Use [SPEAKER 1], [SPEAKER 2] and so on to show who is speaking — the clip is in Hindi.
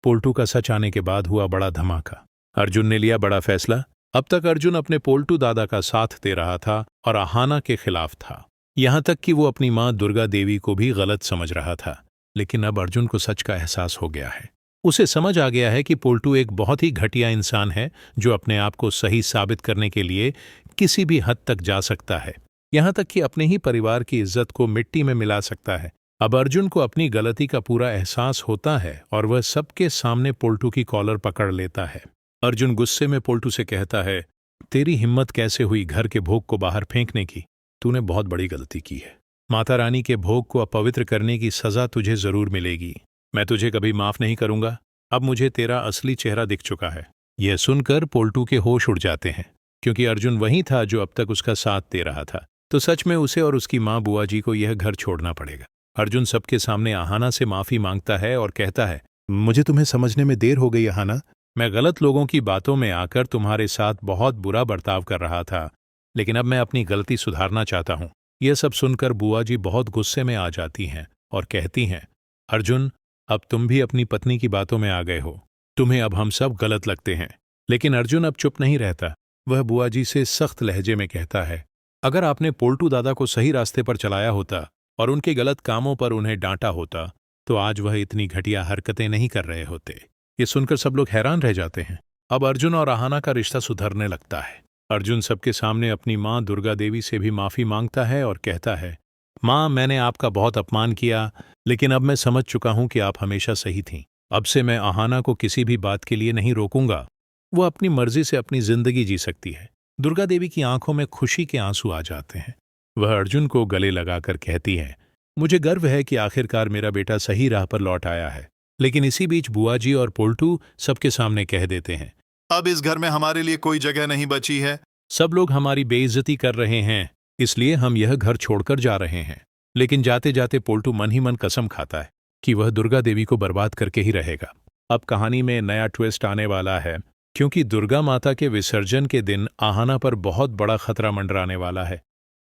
[SPEAKER 1] पोल्टू का सच आने के बाद हुआ बड़ा धमाका। अर्जुन ने लिया बड़ा फैसला। अब तक अर्जुन अपने पोल्टू दादा का साथ दे रहा था और आहाना के खिलाफ था, यहां तक कि वो अपनी मां दुर्गा देवी को भी गलत समझ रहा था। लेकिन अब अर्जुन को सच का एहसास हो गया है। उसे समझ आ गया है कि पोल्टू एक बहुत ही घटिया इंसान है जो अपने आप को सही साबित करने के लिए किसी भी हद तक जा सकता है, यहां तक कि अपने ही परिवार की इज्जत को मिट्टी में मिला सकता है। अब अर्जुन को अपनी गलती का पूरा एहसास होता है और वह सबके सामने पोल्टू की कॉलर पकड़ लेता है। अर्जुन गुस्से में पोल्टू से कहता है, तेरी हिम्मत कैसे हुई घर के भोग को बाहर फेंकने की? तूने बहुत बड़ी गलती की है। माता रानी के भोग को अपवित्र करने की सजा तुझे जरूर मिलेगी। मैं तुझे कभी माफ नहीं करूंगा। अब मुझे तेरा असली चेहरा दिख चुका है। यह सुनकर पोल्टू के होश उड़ जाते हैं, क्योंकि अर्जुन वही था जो अब तक उसका साथ दे रहा था। तो सच में उसे और उसकी मां बुआ जी को यह घर छोड़ना पड़ेगा। अर्जुन सबके सामने आहाना से माफी मांगता है और कहता है, मुझे तुम्हें समझने में देर हो गई आहाना। मैं गलत लोगों की बातों में आकर तुम्हारे साथ बहुत बुरा बर्ताव कर रहा था, लेकिन अब मैं अपनी गलती सुधारना चाहता हूं। यह सब सुनकर बुआ जी बहुत गुस्से में आ जाती हैं और कहती हैं, अर्जुन, अब तुम भी अपनी पत्नी की बातों में आ गए हो। तुम्हें अब हम सब गलत लगते हैं। लेकिन अर्जुन अब चुप नहीं रहता। वह बुआ जी से सख्त लहजे में कहता है, अगर आपने पोल्टू दादा को सही रास्ते पर चलाया होता और उनके गलत कामों पर उन्हें डांटा होता तो आज वह इतनी घटिया हरकतें नहीं कर रहे होते। ये सुनकर सब लोग हैरान रह जाते हैं। अब अर्जुन और आहाना का रिश्ता सुधरने लगता है। अर्जुन सबके सामने अपनी मां दुर्गा देवी से भी माफी मांगता है और कहता है, मां, मैंने आपका बहुत अपमान किया, लेकिन अब मैं समझ चुका हूं कि आप हमेशा सही थीं। अब से मैं आहाना को किसी भी बात के लिए नहीं रोकूंगा। वो अपनी मर्जी से अपनी जिंदगी जी सकती है। दुर्गा देवी की आंखों में खुशी के आंसू आ जाते हैं। वह अर्जुन को गले लगाकर कहती है, मुझे गर्व है कि आखिरकार मेरा बेटा सही राह पर लौट आया है। लेकिन इसी बीच बुआ जी और पोल्टू सबके सामने कह देते हैं,
[SPEAKER 2] अब इस घर में हमारे लिए कोई जगह नहीं बची है।
[SPEAKER 1] सब लोग हमारी बेइज्जती कर रहे हैं, इसलिए हम यह घर छोड़कर जा रहे हैं। लेकिन जाते जाते पोल्टू मन ही मन कसम खाता है कि वह दुर्गा देवी को बर्बाद करके ही रहेगा। अब कहानी में नया ट्विस्ट आने वाला है, क्योंकि दुर्गा माता के विसर्जन के दिन आहाना पर बहुत बड़ा खतरा मंडराने वाला है।